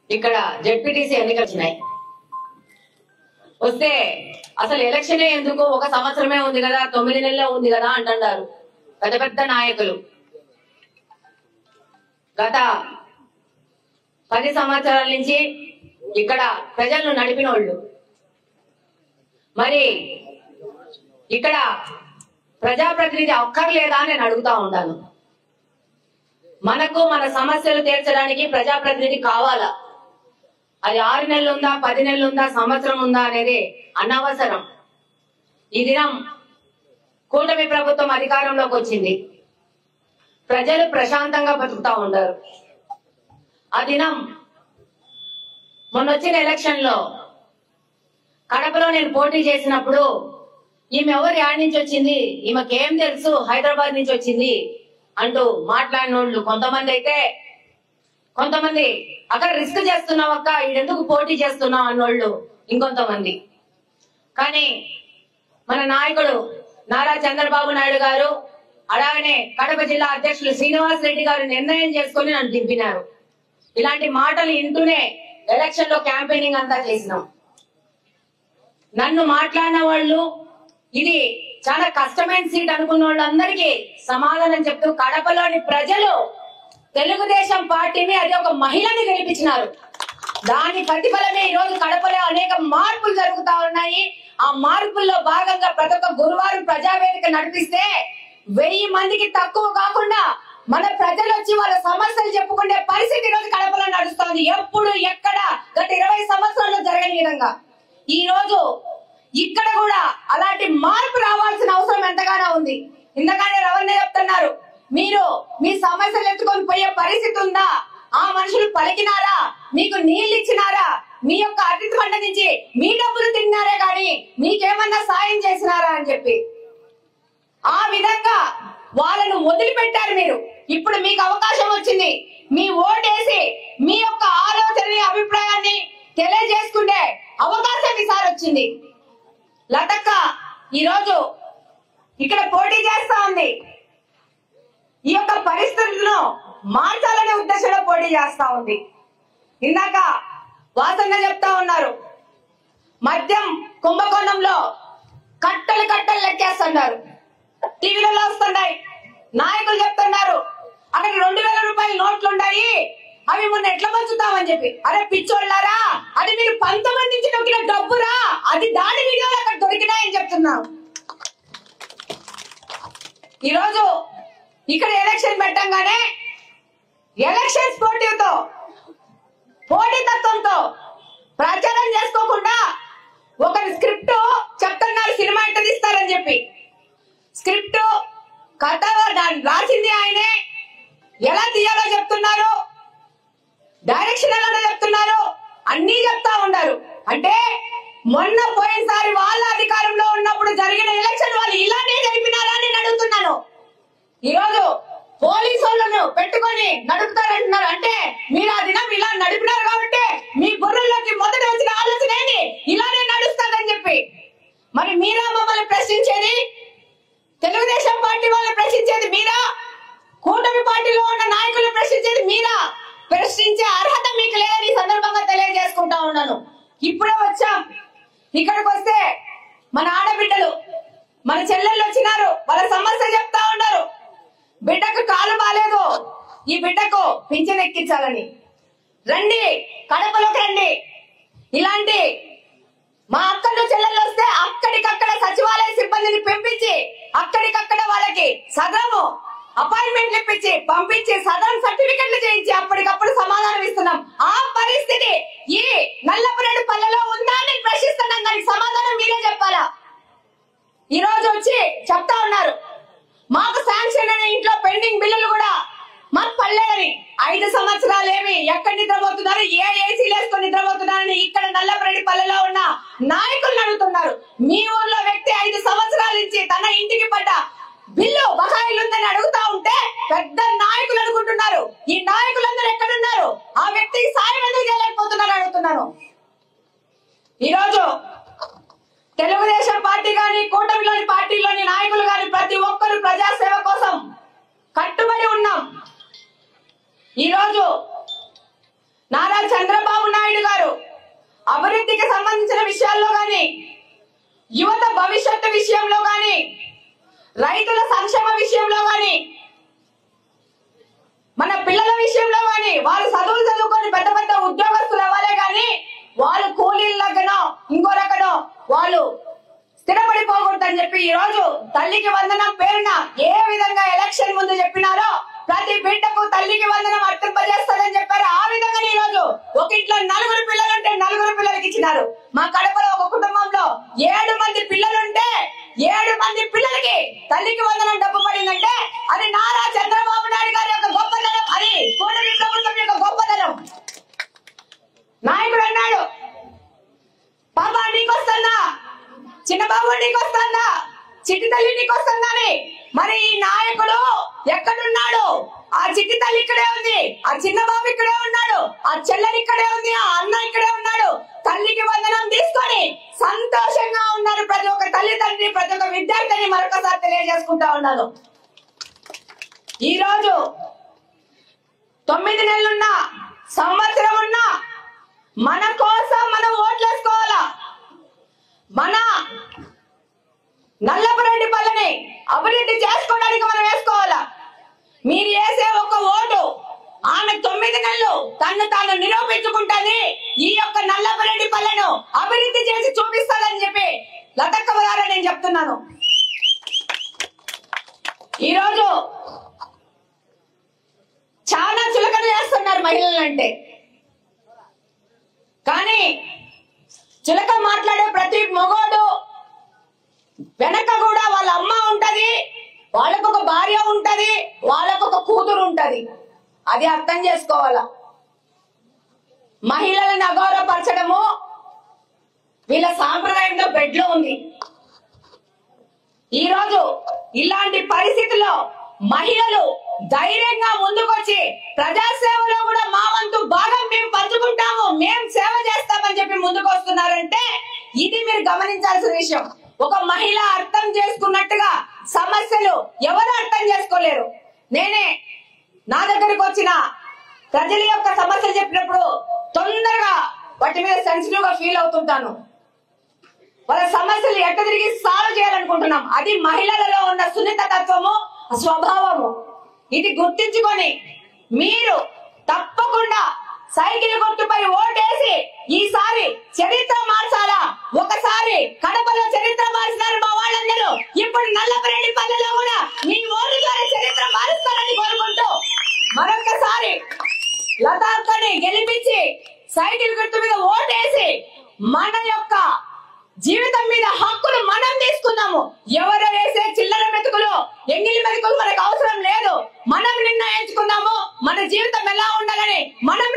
ఇక్కడ జెడ్పీటీసీ ఎన్నికలు వచ్చినాయి. వస్తే అసలు ఎలక్షనే ఎందుకు, ఒక సంవత్సరమే ఉంది కదా, 9 నెలలే ఉంది కదా అంటున్నారు పెద్ద పెద్ద నాయకులు. గత 10 సంవత్సరాల నుంచి ఇక్కడ ప్రజలను నడిపిన వాళ్ళు. మరి ఇక్కడ ప్రజాప్రతినిధి అక్కర్లేదా అని నేను అడుగుతా ఉంటాను. మనకు మన సమస్యలు తీర్చడానికి ప్రజాప్రతినిధి కావాలా? అది 6 నెలలు ఉందా, 10 నెలలు ఉందా, సంవత్సరం ఉందా అనేది అనవసరం. ఈ దినం కూటమి ప్రభుత్వం అధికారంలోకి వచ్చింది. ప్రజలు ప్రశాంతంగా బతుకుతా ఉంటారు. ఆ దినం మొన్నొచ్చిన ఎలక్షన్ లో కడపలో నేను పోటీ చేసినప్పుడు ఈమె ఎవరు యాడ్ నుంచి వచ్చింది, ఈమెకేం తెలుసు, హైదరాబాద్ నుంచి వచ్చింది అంటూ మాట్లాడిన వాళ్ళు కొంతమంది అయితే, కొంతమంది అక్కడ రిస్క్ చేస్తున్నావక్క, ఈడెందుకు పోటీ చేస్తున్నావు అన్నోళ్ళు ఇంకొంతమంది. కానీ మన నాయకుడు నారా చంద్రబాబు నాయుడు గారు, అలాగనే కడప జిల్లా అధ్యక్షులు శ్రీనివాస్ రెడ్డి గారు నిర్ణయం చేసుకుని నన్ను దింపినారు. ఇలాంటి మాటలు వింటూనే ఎలక్షన్ లో క్యాంపెయినింగ్ అంతా చేసినాం. నన్ను మాట్లాడిన వాళ్ళు ఇది చాలా కష్టమైన సీట్ అనుకున్న వాళ్ళందరికీ సమాధానం చెప్తూ కడపలోని ప్రజలు తెలుగుదేశం పార్టీని, అది ఒక మహిళని గెలిపించినారు. దాని ప్రతిఫలమే ఈ రోజు కడపలో అనేక మార్పులు జరుగుతా ఉన్నాయి. ఆ మార్పుల్లో భాగంగా ప్రతి ఒక్క గురువారం ప్రజావేదిక నడిపిస్తే 1000 మందికి తక్కువ కాకుండా మన ప్రజలు వచ్చి వాళ్ళ సమస్యలు చెప్పుకునే పరిస్థితి ఈ రోజు కడపలో నడుస్తోంది. ఎప్పుడు ఎక్కడ గత 20 సంవత్సరాల్లో జరగని విధంగా ఈ రోజు ఇక్కడ కూడా అలాంటి మార్పు రావాల్సిన అవసరం ఎంతగానో ఉంది. ఇంతగానే రవణ చెప్తున్నారు, మీరు మీ సమస్యలు ఎత్తుకొని పోయే పరిస్థితి ఉందా? ఆ మనుషులు పలికినారా, మీకు నీళ్లు ఇచ్చినారా, మీ యొక్క అతిథి పంట నుంచి మీ డబ్బులు తిన్నారే గాని మీకేమన్నా సాయం చేసినారా అని చెప్పి ఆ విధంగా వాళ్ళను వదిలిపెట్టారు మీరు. ఇప్పుడు మీకు అవకాశం వచ్చింది, మీ ఓటేసి మీ యొక్క ఆలోచనని, అభిప్రాయాన్ని తెలియజేసుకుంటే అవకాశం ఈసారి వచ్చింది. లతక్క ఈరోజు ఇక్కడ పోటీ చేస్తా ఉంది. ఈ యొక్క పరిస్థితులను మార్చాలనే ఉద్దేశంలో పోటీ చేస్తా ఉంది. ఇందాక వాసన్న చెప్తా ఉన్నారు, మద్యం కుంభకోణంలో కట్టలు కట్టలు లెక్కేస్తున్నారు, టీవీలలో వస్తున్నాయి, నాయకులు చెప్తున్నారు అక్కడ 2000 రూపాయల నోట్లు ఉన్నాయి, అవి మొన్న ఎట్లా పంచుతామని చెప్పి. అరే పిచ్చోళ్ళారా, అది మీరు 19 నుంచి నొక్కిన డబ్బురా, అది దాని వీడియోలు అక్కడ దొరికినాయని చెప్తున్నాం. ఈరోజు ఇక్కడ ఎలక్షన్ పెట్టంగానే ఎలక్షన్స్ పోటీతత్వంతో ప్రచారం చేసుకోకుండా ఒక స్క్రిప్ట్ చెప్తున్నారు, సినిమా ఎట్లా తీస్తారని చెప్పి. స్క్రిప్ట్ కథ రాసింది ఆయనే, ఎలా తీయాలో చెప్తున్నారు, డైరెక్షన్ ఎలా చెప్తున్నారు, అన్ని చెప్తా ఉన్నారు. అంటే మొన్న పోయినసారి వాళ్ళ అధికారంలో ఉన్నప్పుడు జరిగిన ఎలక్షన్ వాళ్ళు ఇలానే జరిపినారా అని నేను అడుగుతున్నాను. ఈరోజు పోలీసు వాళ్ళను పెట్టుకొని నడుపుతారంటున్నారు. అంటే మీరు ఆ దినం ఇలా నడిపినారు కాబట్టి మీ బుర్రలోకి మొదట వచ్చిన ఆలోచన ఏంటి, ఇలానే నడుస్తుందని చెప్పి. మరి మీరా మమ్మల్ని ప్రశ్నించేది? తెలుగుదేశం పార్టీ వాళ్ళని ప్రశ్నించేది మీరా? కూటమి పార్టీలో ఉన్న నాయకులు ప్రశ్నించేది మీరా? ప్రశ్నించే అర్హత మీకు లేదని సందర్భంగా తెలియజేసుకుంటా ఉన్నాను. ఇప్పుడే వచ్చాం, ఇక్కడికి వస్తే మన ఆడబిడ్డలు, మన చెల్లెళ్ళు వచ్చినారు, వాళ్ళ సమస్య చెప్తా ఉన్నారు. బిడ్డకు కాలు బాలేదు, ఈ బిడ్డకు పింఛన్ ఎక్కించాలని. రండి, కడపలోకి రండి. ఇలాంటి మా అక్కలు చెల్లెళ్ళు వస్తే అక్కడికక్కడ సచివాలయ సిబ్బందిని పెంపించి అక్కడికక్కడ వాళ్ళకి సదరము అపాయింట్మెంట్లు ఇప్పించి పంపించి సదరం సర్టిఫికెట్లు చేయించి అప్పటికప్పుడు సమాధానం ఇస్తున్నాం. ఆ పరిస్థితి ఈ నల్లపురెడ్డి పల్లెలో ఉందా అని ప్రశ్నిస్తున్నాం. దానికి సమాధానం మీరే చెప్పాలా? ఈ రోజు వచ్చి చెప్తా ఉన్నారు, మాకు శాంక్షన్ అయిన ఇంట్లో పెండింగ్ బిల్లులు కూడా మాకు పడలేదని. 5 సంవత్సరాలు ఏమి ఎక్కడ నిద్రపోతున్నారు, ఏ ఏసీలు వేసుకొని నిద్రపోతున్నారని ఇక్కడ నల్లపురెడ్డి పల్లెలో ఉన్న నాయకులు అడుగుతున్నారు. మీ ఊర్లో వ్యక్తి 5 సంవత్సరాల నుంచి తన ఇంటికి పడ్డ బిల్లు బకాయిలు ఉందని అడుగుతా ఉంటే పెద్ద నాయకులు అనుకుంటున్నారు. ఈ నాయకులందరూ ఎక్కడున్నారు? ఆ వ్యక్తికి సాయం ఎందుకు చేయలేకపోతున్నారు అడుగుతున్నాను. ఈరోజు తెలుగుదేశం పార్టీ గాని, కూటమిలోని పార్టీలోని నాయకులు గాని ప్రతి ఒక్కరు ప్రజాసేవ కోసం కట్టుబడి ఉన్నాం. ఈ రోజు నారా చంద్రబాబు అభివృద్ధికి సంబంధించిన విషయాల్లో గాని, యువత భవిష్యత్తు విషయంలో గాని, రైతుల సంక్షేమ విషయంలో గాని, మన పిల్లల విషయంలో గాని, వాళ్ళు చదువులు చదువుకొని పెద్ద పెద్ద ఉద్యోగస్తులు అవ్వాలే గాని వాళ్ళు కూలీల దగ్గరనో ఇంకో రకనో వాళ్ళు స్థిరపడిపోకూడదని చెప్పి ఈ రోజు తల్లికి వందనం పేరున ఏ విధంగా ఎలక్షన్ ముందు చెప్పినారో ప్రతి బిడ్డకు తల్లికి వందనం వర్తింపజేస్తారని చెప్పారు. ఆ విధంగా ఈ రోజు ఒక ఇంట్లో 4 పిల్లలుంటే 4 పిల్లలకి ఇచ్చినారు. మా కడపలో ఒక కుటుంబంలో 7 మంది పిల్లలుంటే 7 మంది పిల్లలకి తల్లికి వందనం డబ్బు పడిందంటే అది నారా చంద్రబాబు నాయుడు గారి యొక్క గొప్పతనం, అది కూటమి ప్రభుత్వం యొక్క గొప్పతనం. నాయకుడు అన్నాడు, పాపా నీకొస్తుందా, చిన్నబాబు నీకొస్తుందా, చిట్టి తల్లి నీకొస్తుందని. మరి ఈ నాయకుడు ఎక్కడున్నాడు? ఆ చిట్టి తల్లి ఇక్కడే ఉంది, ఆ చిన్నబాబు ఇక్కడే ఉన్నాడు, ఆ చెల్లెలు ఇక్కడే ఉంది, ఆ అన్న ఇక్కడే ఉన్నాడు. తల్లికి వందనం తీసుకొని సంతోషంగా ఉన్నారు ప్రతి ఒక్క తల్లిదండ్రి, ప్రతి ఒక్క విద్యార్థిని మరొకసారి తెలియజేసుకుంటా ఉన్నాను. ఈ రోజు 9 నెలలున్నా, సంవత్సరం ఉన్నా మన కోసం మనం ఓట్లేసుకోవాలా. మన నల్లపురెడ్డి పల్లని అభివృద్ధి చేసుకోవడానికి మనం వేసుకోవాలా. మీరు వేసే ఒక ఓటు ఆమె 9 నెలలు తను తాను నిరూపించుకుంటుంది, ఈ యొక్క నల్లపురెడ్డి పల్లను అభివృద్ధి చేసి చూపిస్తాదని చెప్పి లతక్క ద్వారా నేను చెప్తున్నాను. ఈరోజు చాలా చులకన చేస్తున్నారు మహిళలంటే, కానీ చులక మాట్లాడే ప్రతి మగోడు వెనక కూడా వాళ్ళ అమ్మ ఉంటది, వాళ్ళకొక భార్య ఉంటది, వాళ్ళకొక కూతురు ఉంటది. అది అర్థం చేసుకోవాలా. మహిళలను అగౌరవపరచడము వీళ్ళ సాంప్రదాయంలో బెడ్లో ఉంది. ఈ రోజు ఇలాంటి పరిస్థితుల్లో మహిళలు ధైర్యంగా ముందుకొచ్చి ప్రజాసేవలో కూడా మా వంతు భాగం మేము పంచుకుంటాము, మేము సేవ చేస్తామని చెప్పి ముందుకు వస్తున్నారంటే ఇది మీరు గమనించాల్సిన విషయం. ఒక మహిళ అర్థం చేసుకున్నట్టుగా సమస్యలు ఎవరు అర్థం చేసుకోలేరు. నేనే నా దగ్గరికి వచ్చిన ప్రజల యొక్క సమస్యలు చెప్పినప్పుడు తొందరగా వాటి మీద సెన్సిటివ్ గా ఫీల్ అవుతుంటాను. వాళ్ళ సమస్యలు ఎట్ట తిరిగి సాల్వ్ చేయాలనుకుంటున్నాం. అది మహిళలలో ఉన్న సున్నిత తత్వము, స్వభావము. ఇది గుర్తించుకొని మీరు తప్పకుండా సైకిల్ గుర్తుపై ఓటేసి ఈసారి చరిత్ర మార్చాలా. ఒకసారి కడపలో చరిత్ర మార్చినారు మా వాళ్ళందరూ, ఇప్పుడు నల్లపురెడ్డి పల్లెలో కూడా మీ ఓటు ద్వారా చరిత్ర మారుస్తారని కోరుకుంటూ మరొకసారి లతాక్కని గెలిపించి సైకిల్ గుర్తు మీద ఓటేసి మన యొక్క జీవితం మీద హక్కులు మనం తీసుకుందాము. ఎవరు వేసే చిల్లర మెతుకులు, ఎంగిలి మెతుకులు మనకు అవసరం లేదు. మనం నిర్ణయించుకుందాము మన జీవితం ఎలా ఉండాలని. మనం